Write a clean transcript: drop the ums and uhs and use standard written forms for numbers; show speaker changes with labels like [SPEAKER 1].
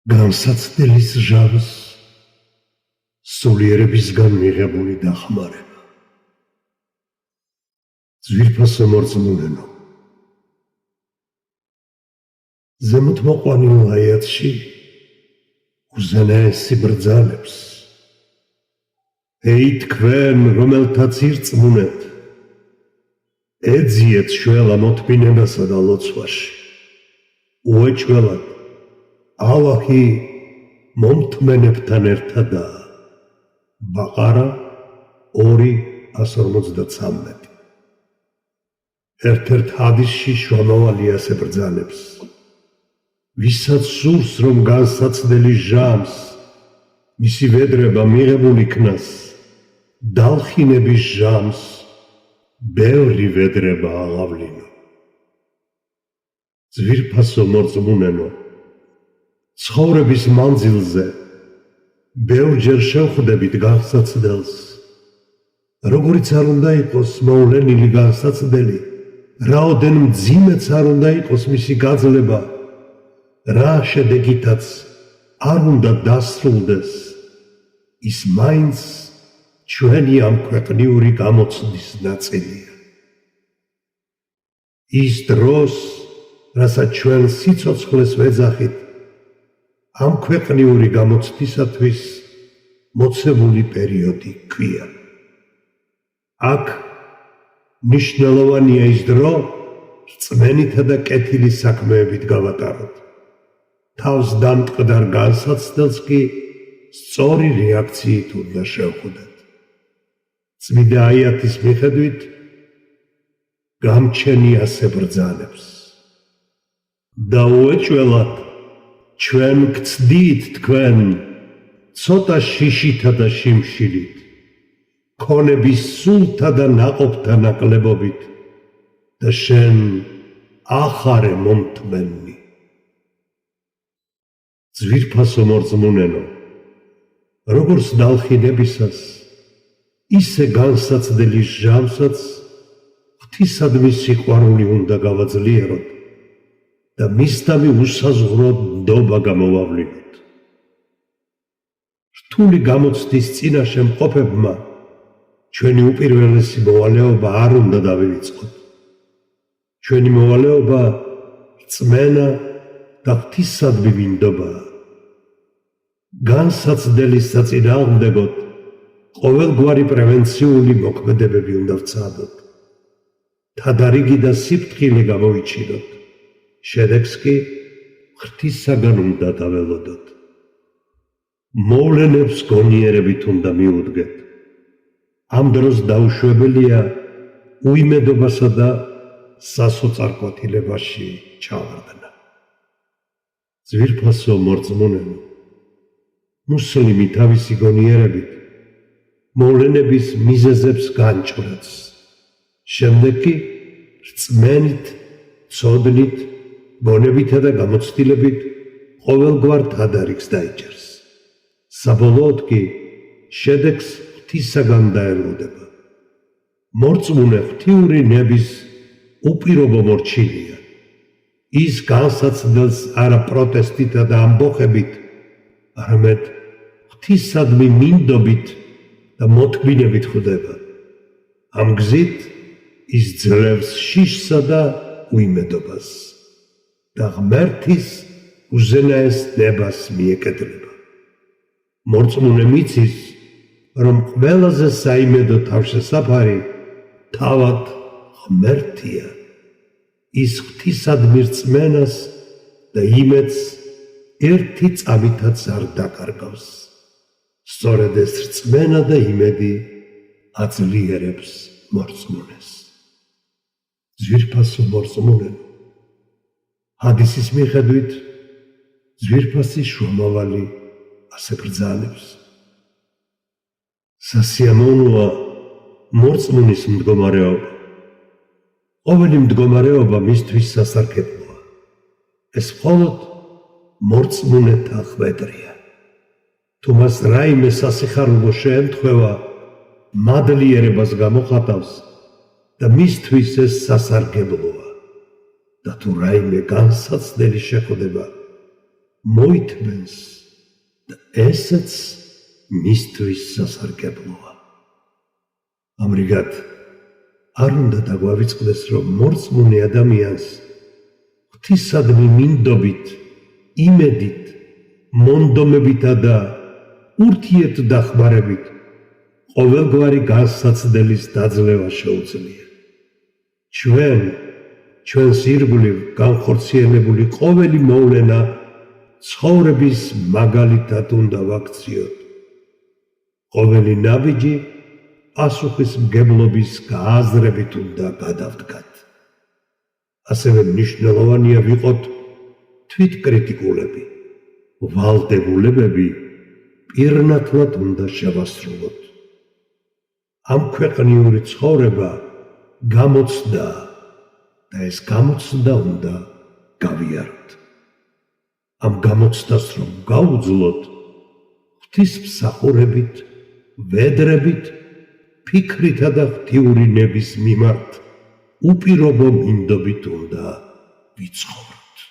[SPEAKER 1] განსაცდელის ჟამს სულიერებისგან მიღებული დახმარება. ძვირფასო მორწმუნენო, ზემოთ მოყვანილ აიათში უზენაესი ბრძანებს. ეი თქვენ, რომელთაც ირწმუნეთ, ეძიეთ შველა მოთმინებასა და ლოცვაში. უეჭველად, ალაჰი მომთმენებთან ერთადაა. ბაყარა 2:153. ერთ-ერთ ჰადისში შუამავალი ასე ბრძანებს. ვისაც სურს, რომ განსაცდელი ჟამს მისი ვედრება მიღებულ იქნას, დალხინების ჟამს ბევრი ვედრება აღავლინო. ძვირფასო მორწმუნენო, ცხოვრების მანძილზე ბევრჯერ შევხვდებით განსაცდელს, როგორიც არ უნდა იყოს მოვლენილი განსაცდელი, რაოდენ მძიმეც არ უნდა იყოს მისი გაძლება, რა შედეგითაც არ უნდა დასრულდეს, ის მაინც ჩვენი ამ ქვეყნიური გამოცდის ნაწილია. ის დროს, რასაც ჩვენ სიცოცხლეს ვეძახით, ამ ქვეყნიური გამოცდისათვის მოცემული პერიოდი ქვია. აქ მნიშვნელოვანია ის დრო, რწმენითა და კეთილი საქმეებით გავატაროთ. თავს დამტყდარ განსაცდელს კი სწორი რეაქციით უნდა შევხვდეთ. წმინდა აიათის მიხედვით გამჩენი ასე ბრძანებს. და უეჭველად, ჩვენ გცდით თქვენ ცოტა შიშითა და შიმშილით, ქონების სულთა და ნაყოფთა ნაკლებობით და შენ ახარე მომთმენი. ძვირფასო მორწმუნენო, როგორც დალხინებისას, ისე განსაცდელის ჟამსაც ღვთისადმი სიყვარული უნდა გავაძლიეროთ და მისდამი უსაზღვრო ნდობა გამოვავლინოთ. რთული გამოცდის წინაშე მყოფებმა ჩვენი უპირველესი მოვალეობა არ უნდა დავივიწყოთ. ჩვენი მოვალეობა რწმენა და ღვთისადმი მინდობაა. განსაცდელის საწინააღმდეგოდ ყოველგვარი პრევენციული მოქმედებები უნდა ვცადოთ. თადარიგი და სიფრთხილე გამოვიჩინოთ. შედეგს კი ღვთისაგან უნდა დაველოდოთ. მოვლენებს გონიერებით უნდა მიუდგეთ. ამ დროს დაუშვებელია უიმედობასა და სასოწარკვეთილებაში ჩავარდნა. ძვირფასო მორწმუნენო, მუსლიმი თავისი გონიერებით მოვლენების მიზეზებს განჭვრეტს. შემდეგ კი რწმენით, ცოდნით, გონებითა და გამოცდილებით ყოველგვარ თადარიგს დაიჭერს. საბოლოოდ კი შედეგს ღვთისაგან დაელოდება. მორწმუნე ღვთიური ნების უპირობო მორჩილია. ის განსაცდელს არა პროტესტითა და ამბოხებით, არამედ ღვთისადმი მინდობით და მოთმინებით ხვდება. ამ გზით ის ძლევს შიშსა და უიმედობას და ღმერთის უზენაეს ნებას მიეკეთება. მორწმუნე მიცის, რომ ყველაზე საიმედო თავშესაფარი თავად ღმერთია. ის ღვთისადმი რწმენას და იმედს ერთი წამითაც არ დაკარგავს. სწორედ ეს რწმენა და იმედი აძლიერებს მორწმუნეს. ძვირფასო მორწმუნენო, ჰადისის მიხედვით ძვირფასი შუამავალი ასე ბრძანებს. სასიამოვნოა მორწმუნის მდგომარეობა. ყოველი მდგომარეობა მისთვის სასარგებლოა. ეს მხოლოდ მორწმუნეთა ხვედრია. თუ მას რაიმე სასიხარულო შეემთხვევა, მადლიერებას გამოხატავს და მისთვის ეს სასარგებლოა. და თუ რაიმე განსაცდელი შეხვდება, მოითმენს და ესეც მისთვის სასარგებლოა. ამრიგად არ უნდა დაგვავიწყდეს, რომ მორწმუნე ადამიანს ღვთისადმი მინდობით, იმედით, მონდომებითა და ურთიერთდახმარებით ყოველგვარი განსაცდელის დაძლევა შეუძლია. ჩვენს ირგვლივ განხორციელებული ყოველი მოვლენა ცხოვრების მაგალითად უნდა ვაქციოთ. ყოველი ნაბიჯი პასუხისმგებლობის გააზრებით უნდა გადავდგათ. ასევე მნიშვნელოვანია ვიყოთ თვითკრიტიკულები. ვალდებულებები პირნათლად უნდა შევასრულოთ. ამ ქვეყნიური ცხოვრება გამოცდაა და ეს გამოცდა უნდა გავიაროთ. ამ გამოცდას რომ გავუძლოთ, ღვთისმსახურებით, ვედრებით, ფიქრითა და ღვთიური ნების მიმართ უპირობო მინდობით უნდა ვიცხოვროთ.